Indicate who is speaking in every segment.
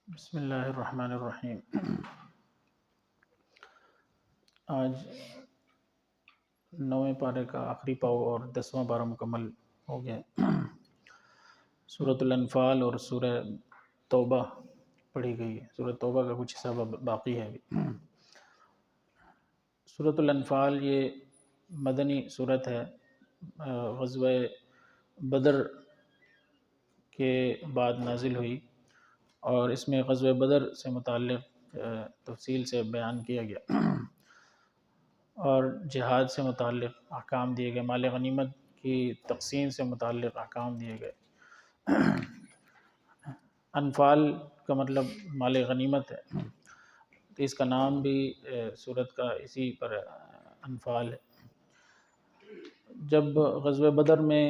Speaker 1: بسم اللہ الرحمن الرحیم۔ آج 9ویں پارے کا آخری پاؤ اور 10واں پارہ مکمل ہو گیا۔ سورۃ الانفال اور سورہ توبہ پڑھی گئی ہے۔ سورۃ توبہ کا کچھ حصہ باقی ہے ابھی۔ سورۃ الانفال یہ مدنی سورت ہے، غزوہ بدر کے بعد نازل ہوئی، اور اس میں غزوہ بدر سے متعلق تفصیل سے بیان کیا گیا اور جہاد سے متعلق احکام دیے گئے، مال غنیمت کی تقسیم سے متعلق احکام دیے گئے۔ انفال کا مطلب مال غنیمت ہے، تو اس کا نام بھی سورت کا اسی پر انفال ہے۔ جب غزوہ بدر میں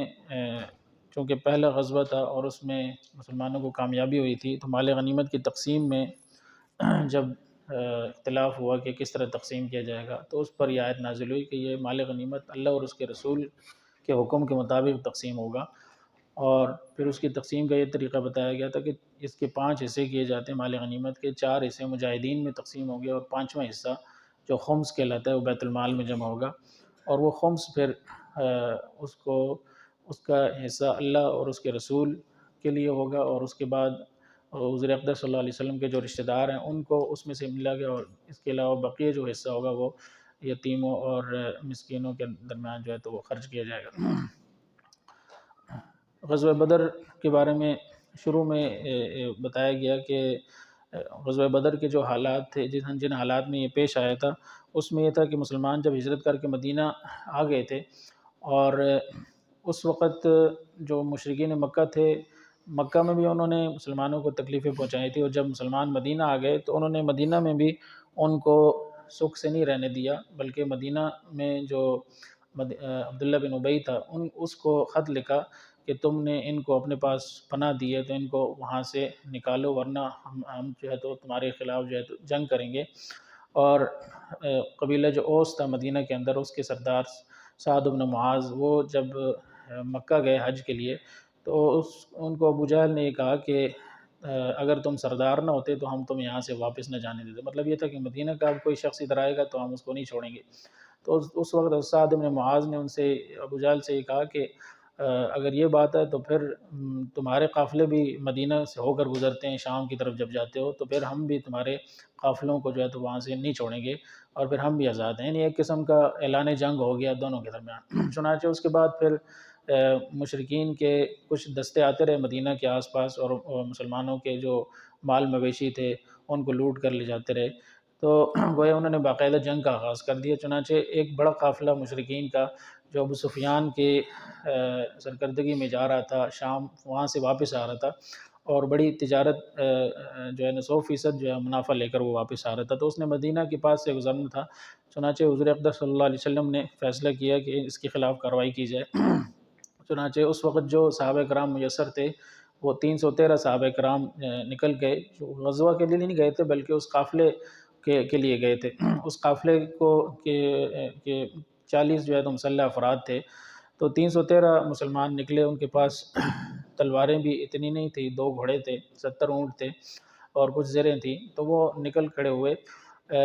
Speaker 1: چونکہ پہلا غزوہ تھا اور اس میں مسلمانوں کو کامیابی ہوئی تھی، تو مال غنیمت کی تقسیم میں جب اختلاف ہوا کہ کس طرح تقسیم کیا جائے گا، تو اس پر یہ آیت نازل ہوئی کہ یہ مال غنیمت اللہ اور اس کے رسول کے حکم کے مطابق تقسیم ہوگا، اور پھر اس کی تقسیم کا یہ طریقہ بتایا گیا تھا کہ اس کے 5 حصے کیے جاتے ہیں، مال غنیمت کے 4 حصے مجاہدین میں تقسیم ہوں گے، اور 5واں حصہ جو خمس کہلاتا ہے وہ بیت المال میں جمع ہوگا، اور وہ خمس پھر اس کا حصہ اللہ اور اس کے رسول کے لیے ہوگا، اور اس کے بعد حضور اقدس صلی اللہ علیہ وسلم کے جو رشتہ دار ہیں ان کو اس میں سے ملا گیا، اور اس کے علاوہ بقیہ جو حصہ ہوگا وہ یتیموں اور مسکینوں کے درمیان جو ہے تو وہ خرچ کیا جائے گا۔ غزوہ بدر کے بارے میں شروع میں بتایا گیا کہ غزوہ بدر کے جو حالات تھے، جن حالات میں یہ پیش آیا تھا، اس میں یہ تھا کہ مسلمان جب ہجرت کر کے مدینہ آ گئے تھے، اور اس وقت جو مشرکین مکہ تھے، مکہ میں بھی انہوں نے مسلمانوں کو تکلیفیں پہنچائی تھی، اور جب مسلمان مدینہ آ گئے تو انہوں نے مدینہ میں بھی ان کو سکھ سے نہیں رہنے دیا، بلکہ مدینہ میں جو عبداللہ بن ابی تھا اس کو خط لکھا کہ تم نے ان کو اپنے پاس پناہ دی ہے تو ان کو وہاں سے نکالو، ورنہ ہم جو ہے تو تمہارے خلاف جو ہے تو جنگ کریں گے۔ اور قبیلہ جو اوس تھا مدینہ کے اندر، اس کے سردار سعد بن معاذ، وہ جب مکہ گئے حج کے لیے تو ان کو ابو جہل نے یہ کہا کہ اگر تم سردار نہ ہوتے تو ہم تم یہاں سے واپس نہ جانے دیتے، مطلب یہ تھا کہ مدینہ کا کوئی شخص ادھر آئے گا تو ہم اس کو نہیں چھوڑیں گے۔ تو اس وقت سعد بن معاذ نے ان سے ابو جہل سے یہ کہا کہ اگر یہ بات ہے تو پھر تمہارے قافلے بھی مدینہ سے ہو کر گزرتے ہیں، شام کی طرف جب جاتے ہو تو پھر ہم بھی تمہارے قافلوں کو جو ہے تو وہاں سے نہیں چھوڑیں گے، اور پھر ہم بھی آزاد ہیں۔ یعنی ایک قسم کا اعلان جنگ ہو گیا دونوں کے درمیان۔ چنانچہ اس کے بعد پھر مشرکین کے کچھ دستے آتے رہے مدینہ کے آس پاس، اور مسلمانوں کے جو مال مویشی تھے ان کو لوٹ کر لے جاتے رہے، تو گویا انہوں نے باقاعدہ جنگ کا آغاز کر دیا۔ چنانچہ ایک بڑا قافلہ مشرکین کا جو ابو سفیان کے سرکردگی میں جا رہا تھا شام، وہاں سے واپس آ رہا تھا، اور بڑی تجارت جو ہے نا 100% جو ہے منافع لے کر وہ واپس آ رہا تھا، تو اس نے مدینہ کے پاس سے گزرنا تھا۔ چنانچہ حضور اقدس صلی اللہ علیہ وسلم نے فیصلہ کیا کہ اس کے خلاف کارروائی کی جائے۔ چنانچہ اس وقت جو صحابہ کرام میسر تھے وہ 313 صحابہ کرام نکل گئے، جو غزوہ کے لیے نہیں گئے تھے بلکہ اس قافلے کے لیے گئے تھے۔ اس قافلے کو کہ 40 جو ہے تو مسلح افراد تھے، تو 313 مسلمان نکلے، ان کے پاس تلواریں بھی اتنی نہیں تھی، 2 گھوڑے تھے، 70 اونٹ تھے، اور کچھ زریں تھیں، تو وہ نکل کھڑے ہوئے۔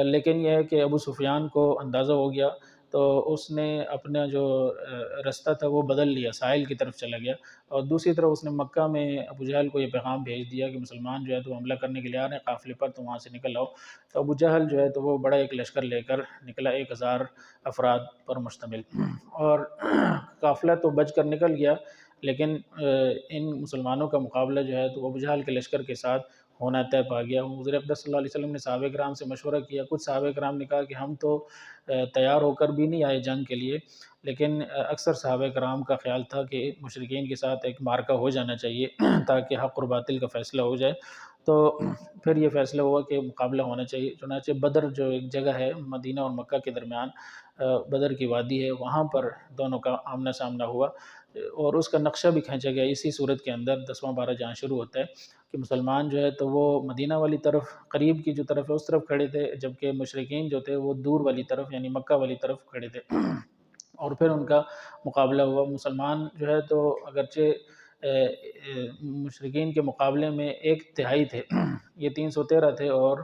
Speaker 1: لیکن یہ ہے کہ ابو سفیان کو اندازہ ہو گیا، تو اس نے اپنا جو رستہ تھا وہ بدل لیا، ساحل کی طرف چلا گیا، اور دوسری طرف اس نے مکہ میں ابو جہل کو یہ پیغام بھیج دیا کہ مسلمان جو ہے تو حملہ کرنے کے لیے آ رہے ہیں قافلے پر، تو وہاں سے نکل آؤ۔ تو ابو جہل جو ہے تو وہ بڑا ایک لشکر لے کر نکلا، 1000 افراد پر مشتمل، اور قافلہ تو بچ کر نکل گیا، لیکن ان مسلمانوں کا مقابلہ جو ہے تو ابو جہل کے لشکر کے ساتھ ہونا طے پا گیا۔ حضور اقدس صلی اللہ علیہ وسلم نے صحابہ کرام سے مشورہ کیا، کچھ صحابہ کرام نے کہا کہ ہم تو تیار ہو کر بھی نہیں آئے جنگ کے لیے، لیکن اکثر صحابہ کرام کا خیال تھا کہ مشرکین کے ساتھ ایک معرکہ ہو جانا چاہیے تاکہ حق اور باطل کا فیصلہ ہو جائے، تو پھر یہ فیصلہ ہوا کہ مقابلہ ہونا چاہیے۔ چنانچہ بدر جو ایک جگہ ہے مدینہ اور مکہ کے درمیان، بدر کی وادی ہے، وہاں پر دونوں کا آمنا سامنا ہوا، اور اس کا نقشہ بھی کھینچا گیا اسی صورت کے اندر۔ 10واں پارہ جہاں شروع ہوتا ہے کہ مسلمان جو ہے تو وہ مدینہ والی طرف، قریب کی جو طرف ہے اس طرف کھڑے تھے، جبکہ مشرکین جو تھے وہ دور والی طرف یعنی مکہ والی طرف کھڑے تھے، اور پھر ان کا مقابلہ ہوا۔ مسلمان جو ہے تو اگرچہ مشرکین کے مقابلے میں 1/3 تھے، یہ 313 تھے، اور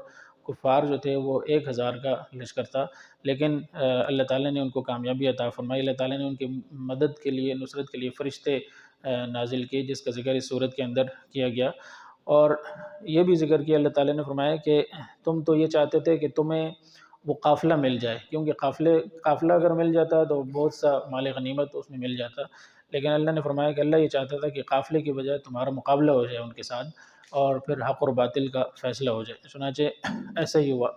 Speaker 1: کفار جو تھے وہ 1000 کا لشکر تھا، لیکن اللہ تعالیٰ نے ان کو کامیابی عطا فرمائی۔ اللہ تعالیٰ نے ان کی مدد کے لیے، نصرت کے لیے فرشتے نازل کیے، جس کا ذکر اس صورت کے اندر کیا گیا۔ اور یہ بھی ذکر کیا اللہ تعالیٰ نے، فرمایا کہ تم تو یہ چاہتے تھے کہ تمہیں وہ قافلہ مل جائے، کیونکہ قافلہ اگر مل جاتا تو بہت سا مال غنیمت اس میں مل جاتا، لیکن اللہ نے فرمایا کہ اللہ یہ چاہتا تھا کہ قافلے کی بجائے تمہارا مقابلہ ہو جائے ان کے ساتھ، اور پھر حق اور باطل کا فیصلہ ہو جائے، چنانچہ ایسا ہی ہوا۔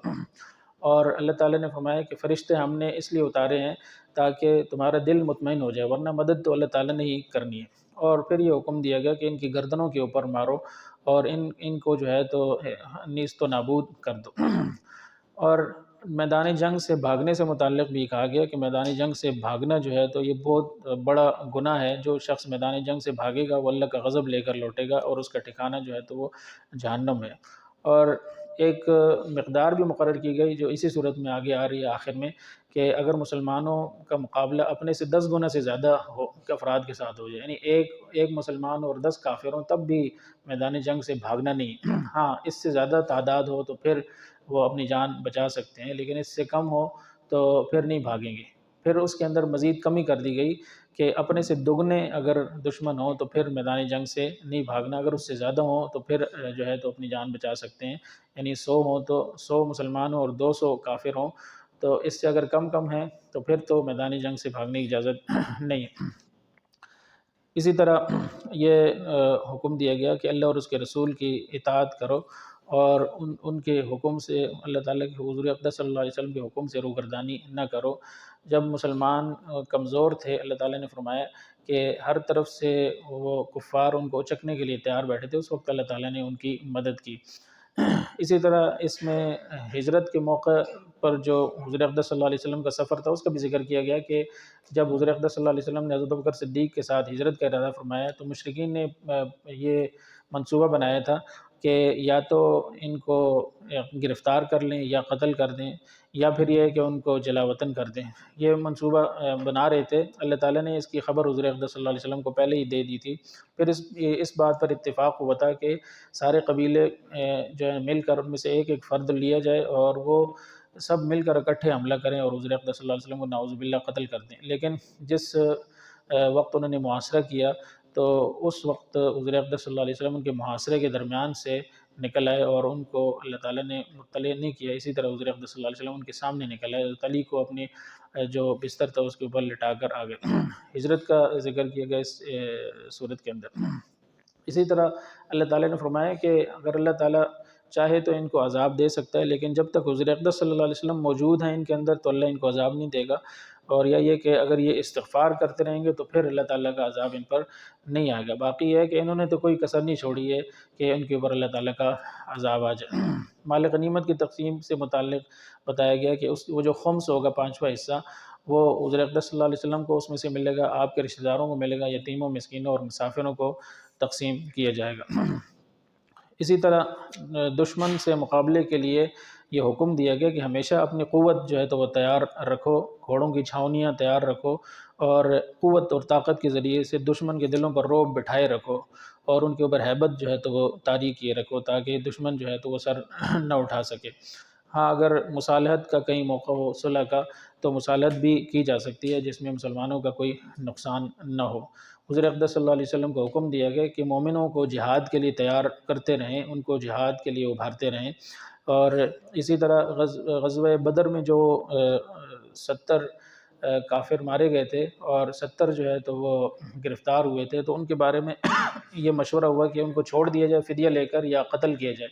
Speaker 1: اور اللہ تعالیٰ نے فرمایا کہ فرشتے ہم نے اس لیے اتارے ہیں تاکہ تمہارا دل مطمئن ہو جائے، ورنہ مدد تو اللہ تعالیٰ نے ہی کرنی ہے۔ اور پھر یہ حکم دیا گیا کہ ان کی گردنوں کے اوپر مارو، اور ان کو جو ہے تو نیست و نابود کر دو۔ اور میدان جنگ سے بھاگنے سے متعلق بھی کہا گیا کہ میدان جنگ سے بھاگنا جو ہے تو یہ بہت بڑا گناہ ہے، جو شخص میدان جنگ سے بھاگے گا وہ اللہ کا غضب لے کر لوٹے گا، اور اس کا ٹھکانہ جو ہے تو وہ جہنم ہے۔ اور ایک مقدار بھی مقرر کی گئی جو اسی صورت میں آگے آ رہی ہے آخر میں، کہ اگر مسلمانوں کا مقابلہ اپنے سے 10 گنا سے زیادہ افراد کے ساتھ ہو جائے، یعنی ایک مسلمان اور 10 کافر ہوں، تب بھی میدان جنگ سے بھاگنا نہیں۔ ہاں اس سے زیادہ تعداد ہو تو پھر وہ اپنی جان بچا سکتے ہیں، لیکن اس سے کم ہو تو پھر نہیں بھاگیں گے۔ پھر اس کے اندر مزید کمی کر دی گئی کہ اپنے سے دگنے اگر دشمن ہوں تو پھر میدان جنگ سے نہیں بھاگنا، اگر اس سے زیادہ ہوں تو پھر جو ہے تو اپنی جان بچا سکتے ہیں، یعنی 100 ہوں تو 100 مسلمان ہوں اور 200 کافر ہوں، تو اس سے اگر کم ہے تو پھر تو میدانی جنگ سے بھاگنے کی اجازت نہیں ہے۔ اسی طرح یہ حکم دیا گیا کہ اللہ اور اس کے رسول کی اطاعت کرو، اور ان کے حکم سے، اللہ تعالیٰ کے حضور اقدس صلی اللہ علیہ وسلم کے حکم سے روگردانی نہ کرو۔ جب مسلمان کمزور تھے، اللہ تعالیٰ نے فرمایا کہ ہر طرف سے وہ کفار ان کو اچکنے کے لیے تیار بیٹھے تھے، اس وقت اللہ تعالیٰ نے ان کی مدد کی۔ اسی طرح اس میں ہجرت کے موقع پر جو حضور اقدس صلی اللہ علیہ وسلم کا سفر تھا اس کا بھی ذکر کیا گیا کہ جب حضور اقدس صلی اللہ علیہ وسلم نے حضرت ابوبکر صدیق کے ساتھ ہجرت کا ارادہ فرمایا تو مشرکین نے یہ منصوبہ بنایا تھا کہ یا تو ان کو گرفتار کر لیں یا قتل کر دیں، یا پھر یہ ہے کہ ان کو جلا وطن کر دیں۔ یہ منصوبہ بنا رہے تھے، اللہ تعالیٰ نے اس کی خبر حضور اقدس صلی اللہ علیہ وسلم کو پہلے ہی دے دی تھی۔ پھر اس بات پر اتفاق ہوا تھا کہ سارے قبیلے جو ہے مل کر ان میں سے ایک فرد لیا جائے اور وہ سب مل کر اکٹھے حملہ کریں اور حضور اقدس صلی اللہ علیہ وسلم کو نعوذ باللہ قتل کر دیں۔ لیکن جس وقت انہوں نے محاصرہ کیا تو اس وقت حضور اقدس صلی اللہ علیہ وسلم ان کے محاصرے کے درمیان سے نکل آئے اور ان کو اللہ تعالیٰ نے مطلع نہیں کیا۔ اسی طرح حضور اقدس صلی اللہ علیہ وسلم ان کے سامنے نکل آئے، حضرت علی کو اپنے جو بستر تھا اس کے اوپر لٹا کر آ گئے۔ ہجرت کا ذکر کیا گیا اس صورت کے اندر۔ اسی طرح اللہ تعالیٰ نے فرمایا کہ اگر اللہ تعالیٰ چاہے تو ان کو عذاب دے سکتا ہے، لیکن جب تک حضور اقدس صلی اللہ علیہ وسلم موجود ہیں ان کے اندر تو اللہ ان کو عذاب نہیں دے گا، اور یہ کہ اگر یہ استغفار کرتے رہیں گے تو پھر اللہ تعالیٰ کا عذاب ان پر نہیں آئے گا۔ باقی یہ ہے کہ انہوں نے تو کوئی کسر نہیں چھوڑی ہے کہ ان کے اوپر اللہ تعالیٰ کا عذاب آ جائے۔ مال غنیمت کی تقسیم سے متعلق بتایا گیا کہ وہ جو خمس ہوگا، 5واں حصہ، وہ حضور اقدس صلی اللہ علیہ وسلم کو اس میں سے ملے گا، آپ کے رشتہ داروں کو ملے گا، یتیموں، مسکینوں اور مسافروں کو تقسیم کیا جائے گا۔ اسی طرح دشمن سے مقابلے کے لیے یہ حکم دیا گیا کہ ہمیشہ اپنی قوت جو ہے تو وہ تیار رکھو، گھوڑوں کی چھاؤنیاں تیار رکھو، اور قوت اور طاقت کے ذریعے سے دشمن کے دلوں پر رعب بٹھائے رکھو، اور ان کے اوپر ہیبت جو ہے تو وہ طاری کیے رکھو تاکہ دشمن جو ہے تو وہ سر نہ اٹھا سکے۔ ہاں اگر مصالحت کا کہیں موقع ہو، صلح کا، تو مصالحت بھی کی جا سکتی ہے جس میں مسلمانوں کا کوئی نقصان نہ ہو۔ حضور اقدس صلی اللہ علیہ وسلم کو حکم دیا گیا کہ مومنوں کو جہاد کے لیے تیار کرتے رہیں، ان کو جہاد کے لیے ابھارتے رہیں۔ اور اسی طرح غزوہ بدر میں جو 70 کافر مارے گئے تھے اور 70 جو ہے تو وہ گرفتار ہوئے تھے، تو ان کے بارے میں یہ مشورہ ہوا کہ ان کو چھوڑ دیا جائے فدیہ لے کر یا قتل کیا جائے۔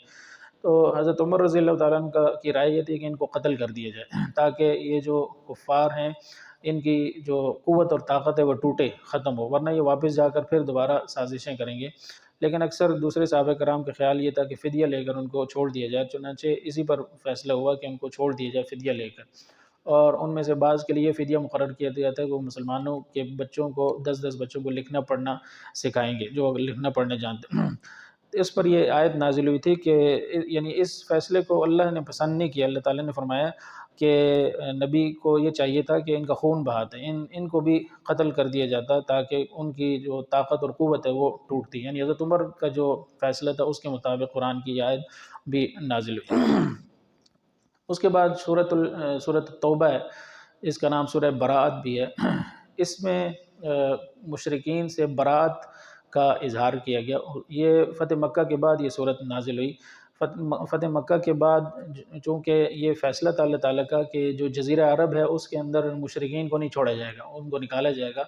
Speaker 1: تو حضرت عمر رضی اللہ تعالیٰ عنہ کی رائے یہ تھی کہ ان کو قتل کر دیا جائے تاکہ یہ جو کفار ہیں ان کی جو قوت اور طاقت ہے وہ ٹوٹے، ختم ہو، ورنہ یہ واپس جا کر پھر دوبارہ سازشیں کریں گے۔ لیکن اکثر دوسرے صحابہ کرام کا خیال یہ تھا کہ فدیہ لے کر ان کو چھوڑ دیا جائے، چنانچہ اسی پر فیصلہ ہوا کہ ان کو چھوڑ دیا جائے فدیہ لے کر۔ اور ان میں سے بعض کے لیے فدیہ مقرر کیا گیا تھا کہ وہ مسلمانوں کے بچوں کو 10 بچوں کو لکھنا پڑھنا سکھائیں گے جو لکھنا پڑھنا جانتے ہیں۔ اس پر یہ آیت نازل ہوئی تھی کہ یعنی اس فیصلے کو اللہ نے پسند نہیں کیا۔ اللہ تعالیٰ نے فرمایا کہ نبی کو یہ چاہیے تھا کہ ان کا خون بہاتے، ان کو بھی قتل کر دیا جاتا تاکہ ان کی جو طاقت اور قوت ہے وہ ٹوٹتی، یعنی حضرت عمر کا جو فیصلہ تھا اس کے مطابق قرآن کی یہ آیت بھی نازل ہوئی۔ اس کے بعد سورۃ توبہ ہے، اس کا نام سورہ براءت بھی ہے۔ اس میں مشرکین سے براءت کا اظہار کیا گیا۔ یہ فتح مکہ کے بعد یہ صورت نازل ہوئی۔ فتح مکہ کے بعد چونکہ یہ فیصلہ تھا اللہ تعالیٰ کا کہ جو جزیرہ عرب ہے اس کے اندر مشرکین کو نہیں چھوڑا جائے گا، ان کو نکالا جائے گا،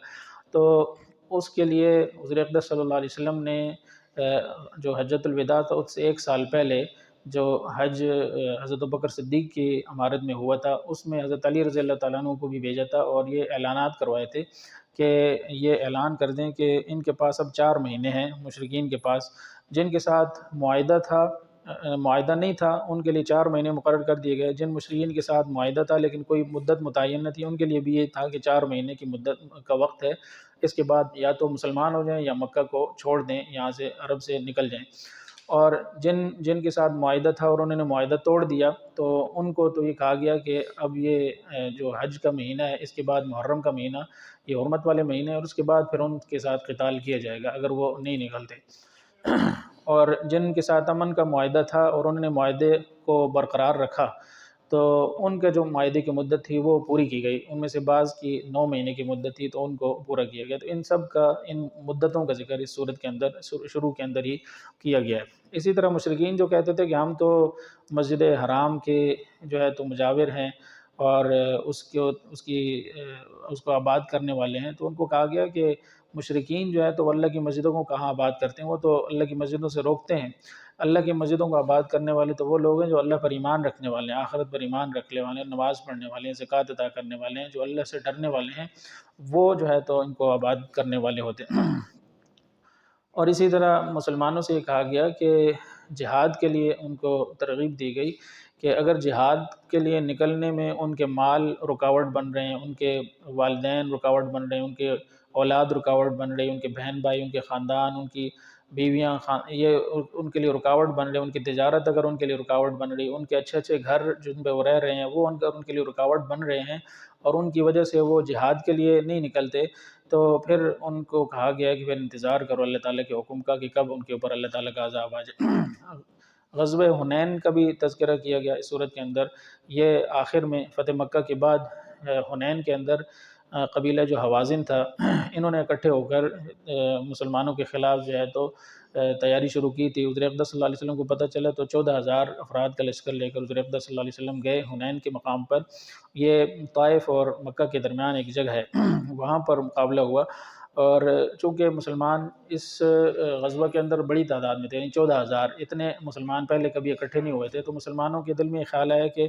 Speaker 1: تو اس کے لیے حضور اقدس صلی اللہ علیہ وسلم نے جو حجۃ الوداع تھا اس سے 1 سال پہلے جو حج حضرت ابوبکر صدیق کی امارت میں ہوا تھا، اس میں حضرت علی رضی اللہ تعالیٰ عنہ کو بھی بھیجا تھا اور یہ اعلانات کروائے تھے کہ یہ اعلان کر دیں کہ ان کے پاس اب 4 مہینے ہیں، مشرکین کے پاس جن کے ساتھ معاہدہ نہیں تھا ان کے لیے 4 مہینے مقرر کر دیے گئے، جن مشرکین کے ساتھ معاہدہ تھا لیکن کوئی مدت متعین نہ تھی ان کے لیے بھی یہ تھا کہ 4 مہینے کی مدت کا وقت ہے، اس کے بعد یا تو مسلمان ہو جائیں یا مکہ کو چھوڑ دیں، یہاں سے عرب سے نکل جائیں۔ اور جن کے ساتھ معاہدہ تھا اور انہوں نے معاہدہ توڑ دیا تو ان کو تو یہ کہا گیا کہ اب یہ جو حج کا مہینہ ہے اس کے بعد محرم کا مہینہ یہ حرمت والے مہینے، اور اس کے بعد پھر ان کے ساتھ قتال کیا جائے گا اگر وہ نہیں نکلتے۔ اور جن کے ساتھ امن کا معاہدہ تھا اور انہوں نے معاہدے کو برقرار رکھا تو ان کا جو معاہدے کی مدت تھی وہ پوری کی گئی، ان میں سے بعض کی 9 مہینے کی مدت تھی تو ان کو پورا کیا گیا۔ تو ان سب کا ان مدتوں کا ذکر اس صورت کے اندر شروع کے اندر ہی کیا گیا ہے۔ اسی طرح مشرکین جو کہتے تھے کہ ہم تو مسجد حرام کے جو ہے تو مجاور ہیں اور اس کو آباد کرنے والے ہیں، تو ان کو کہا گیا کہ مشرکین جو ہے تو اللہ کی مسجدوں کو کہاں آباد کرتے ہیں، وہ تو اللہ کی مسجدوں سے روکتے ہیں۔ اللہ کی مسجدوں کو آباد کرنے والے تو وہ لوگ ہیں جو اللہ پر ایمان رکھنے والے ہیں، آخرت پر ایمان رکھنے والے ہیں، نماز پڑھنے والے ہیں، زکوٰۃ ادا کرنے والے ہیں، جو اللہ سے ڈرنے والے ہیں، وہ جو ہے تو ان کو آباد کرنے والے ہوتے ہیں۔ اور اسی طرح مسلمانوں سے یہ کہا گیا کہ جہاد کے لیے ان کو ترغیب دی گئی کہ اگر جہاد کے لیے نکلنے میں ان کے مال رکاوٹ بن رہے ہیں، ان کے والدین رکاوٹ بن رہے ہیں، ان کے اولاد رکاوٹ بن رہی، ان کے بہن بھائی، ان کے خاندان، ان کی بیویاں یہ ان کے لیے رکاوٹ بن رہے ہیں، ان کی تجارت اگر ان کے لیے رکاوٹ بن رہی، ان کے اچھے اچھے گھر جن پہ وہ رہ رہے ہیں وہ ان کے لیے رکاوٹ بن رہے ہیں اور ان کی وجہ سے وہ جہاد کے لیے نہیں نکلتے، تو پھر ان کو کہا گیا کہ پھر انتظار کرو اللہ تعالیٰ کے حکم کا کہ کب ان کے اوپر اللہ تعالیٰ کا عذاب آ جائے۔ غزوہ حنین کا بھی تذکرہ کیا گیا اس صورت کے اندر۔ یہ آخر میں فتح مکہ کے بعد حنین کے اندر قبیلہ جو حوازن تھا انہوں نے اکٹھے ہو کر مسلمانوں کے خلاف جو ہے تو تیاری شروع کی تھی۔ حضور اقدس صلی اللہ علیہ وسلم کو پتہ چلا تو 14,000 افراد کا لشکر لے کر حضور اقدس صلی اللہ علیہ وسلم گئے حنین کے مقام پر۔ یہ طائف اور مکہ کے درمیان ایک جگہ ہے، وہاں پر مقابلہ ہوا، اور چونکہ مسلمان اس غزوہ کے اندر بڑی تعداد میں تھے، یعنی 14,000، اتنے مسلمان پہلے کبھی اکٹھے نہیں ہوئے تھے، تو مسلمانوں کے دل میں خیال آیا کہ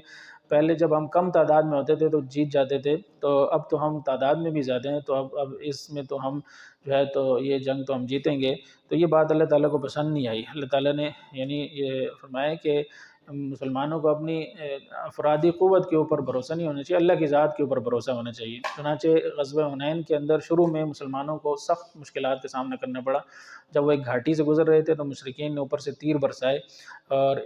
Speaker 1: پہلے جب ہم کم تعداد میں ہوتے تھے تو جیت جاتے تھے، تو اب تو ہم تعداد میں بھی زیادہ ہیں، تو اب اس میں تو ہم جو ہے تو یہ جنگ تو ہم جیتیں گے۔ تو یہ بات اللہ تعالیٰ کو پسند نہیں آئی۔ اللہ تعالیٰ نے یعنی یہ فرمایا کہ مسلمانوں کو اپنی افرادی قوت کے اوپر بھروسہ نہیں ہونا چاہیے، اللہ کی ذات کے اوپر بھروسہ ہونا چاہیے۔ چنانچہ غزوہ حنین کے اندر شروع میں مسلمانوں کو سخت مشکلات کا سامنا کرنا پڑا۔ جب وہ ایک گھاٹی سے گزر رہے تھے تو مشرکین نے اوپر سے تیر برسائے اور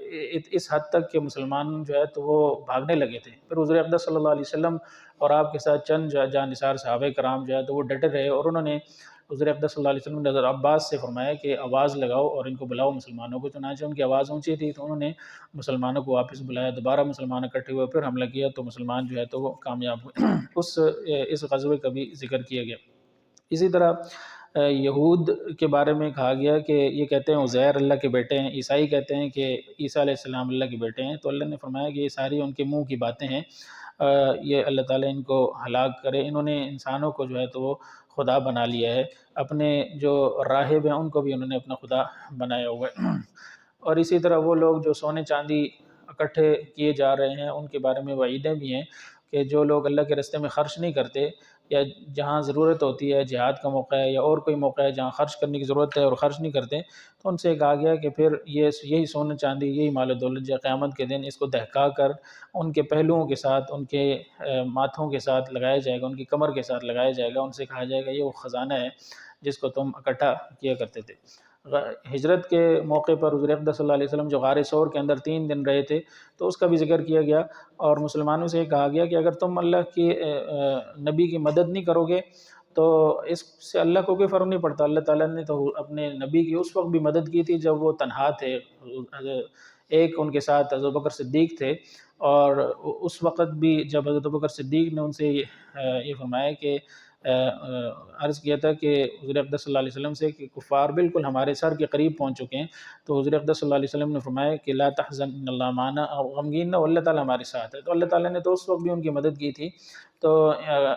Speaker 1: اس حد تک کہ مسلمان جو ہے تو وہ بھاگنے لگے تھے۔ پھر حضور اقدس صلی اللہ علیہ وسلم اور آپ کے ساتھ چند جاں نثار صحابہ کرام جو ہے تو وہ ڈٹے رہے، اور انہوں نے حضور اقدس صلی اللہ علیہ وسلم نے حضرت عباس سے فرمایا کہ آواز لگاؤ اور ان کو بلاؤ مسلمانوں کو۔ چنانچہ ان کی آواز اونچی تھی تو انہوں نے مسلمانوں کو واپس بلایا، دوبارہ مسلمان اکٹھے ہوئے، پھر حملہ کیا تو مسلمان جو ہے تو وہ کامیاب ہوئے۔ اس غزوے کا بھی ذکر کیا گیا۔ اسی طرح یہود کے بارے میں کہا گیا کہ یہ کہتے ہیں عزیر اللہ کے بیٹے ہیں، عیسائی کہتے ہیں کہ عیسیٰ علیہ السلام اللہ کے بیٹے ہیں، تو اللہ نے فرمایا کہ یہ ساری ان کے منہ کی باتیں ہیں، یہ اللہ تعالیٰ ان کو ہلاک کرے۔ انہوں نے انسانوں کو جو ہے تو وہ خدا بنا لیا ہے، اپنے جو راہب ہیں ان کو بھی انہوں نے اپنا خدا بنایا ہوا ہے۔ اور اسی طرح وہ لوگ جو سونے چاندی اکٹھے کیے جا رہے ہیں ان کے بارے میں وعیدیں بھی ہیں کہ جو لوگ اللہ کے راستے میں خرچ نہیں کرتے، یا جہاں ضرورت ہوتی ہے، جہاد کا موقع ہے یا اور کوئی موقع ہے جہاں خرچ کرنے کی ضرورت ہے اور خرچ نہیں کرتے، تو ان سے کہا گیا کہ پھر یہی سونا چاندی، یہی مال و دولت جو قیامت کے دن اس کو دہکا کر ان کے پہلوؤں کے ساتھ، ان کے ماتھوں کے ساتھ لگایا جائے گا، ان کی کمر کے ساتھ لگایا جائے گا، ان سے کہا جائے گا یہ وہ خزانہ ہے جس کو تم اکٹھا کیا کرتے تھے۔ ہجرت کے موقع پر حضور اقدس صلی اللہ علیہ وسلم جو غار ثور کے اندر 3 دن رہے تھے، تو اس کا بھی ذکر کیا گیا، اور مسلمانوں سے یہ کہا گیا کہ اگر تم اللہ کی نبی کی مدد نہیں کرو گے تو اس سے اللہ کو کوئی فرق نہیں پڑتا۔ اللہ تعالیٰ نے تو اپنے نبی کی اس وقت بھی مدد کی تھی جب وہ تنہا تھے، ایک ان کے ساتھ حضرت بکر صدیق تھے، اور اس وقت بھی جب حضرت بکر صدیق نے ان سے یہ فرمایا کہ عرض کیا تھا کہ حضور اقدس صلی اللہ علیہ وسلم سے کہ کفار بالکل ہمارے سر کے قریب پہنچ چکے ہیں، تو حضور اقدس صلی اللہ علیہ وسلم نے فرمایا کہ لا تحزن ان اللہ معنا، غمگین نہ ہو، اللہ تعالیٰ ہمارے ساتھ ہے۔ تو اللہ تعالیٰ نے تو اس وقت بھی ان کی مدد کی تھی، تو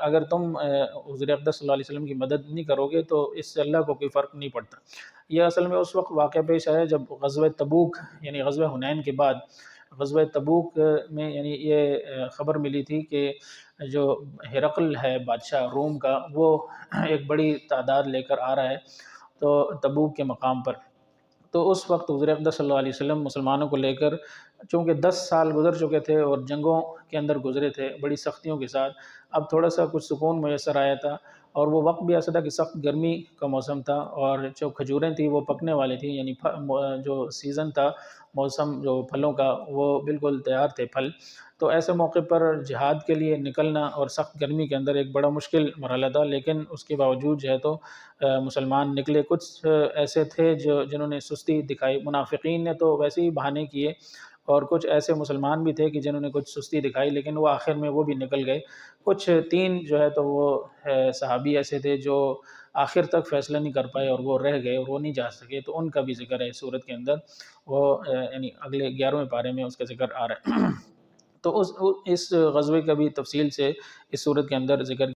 Speaker 1: اگر تم حضور اقدس صلی اللہ علیہ وسلم کی مدد نہیں کرو گے تو اس سے اللہ کو کوئی فرق نہیں پڑتا۔ یہ اصل میں اس وقت واقعہ پیش آیا جب غزوہ تبوک یعنی غزوہ حنین کے بعد غزوہ تبوک میں یعنی یہ خبر ملی تھی کہ جو ہرقل ہے بادشاہ روم کا، وہ ایک بڑی تعداد لے کر آ رہا ہے تو تبوک کے مقام پر۔ تو اس وقت حضور اقدس صلی اللہ علیہ وسلم مسلمانوں کو لے کر، چونکہ 10 سال گزر چکے تھے اور جنگوں کے اندر گزرے تھے بڑی سختیوں کے ساتھ، اب تھوڑا سا کچھ سکون میسر آیا تھا، اور وہ وقت بھی ایسا تھا کہ سخت گرمی کا موسم تھا، اور جو کھجوریں تھیں وہ پکنے والی تھیں، یعنی جو سیزن تھا، موسم جو پھلوں کا، وہ بالکل تیار تھے پھل۔ تو ایسے موقع پر جہاد کے لیے نکلنا اور سخت گرمی کے اندر ایک بڑا مشکل مرحلہ تھا، لیکن اس کے باوجود جو ہے تو مسلمان نکلے۔ کچھ ایسے تھے جنہوں نے سستی دکھائی، منافقین نے تو ویسے ہی بہانے کیے، اور کچھ ایسے مسلمان بھی تھے کہ جنہوں نے کچھ سستی دکھائی، لیکن وہ آخر میں وہ بھی نکل گئے۔ کچھ 3 جو ہے تو وہ صحابی ایسے تھے جو آخر تک فیصلہ نہیں کر پائے اور وہ رہ گئے اور وہ نہیں جا سکے، تو ان کا بھی ذکر ہے سورت کے اندر، وہ یعنی اگلے 11ویں پارے میں اس کا ذکر آ رہا ہے۔ تو اس غزوے کا بھی تفصیل سے اس سورت کے اندر ذکر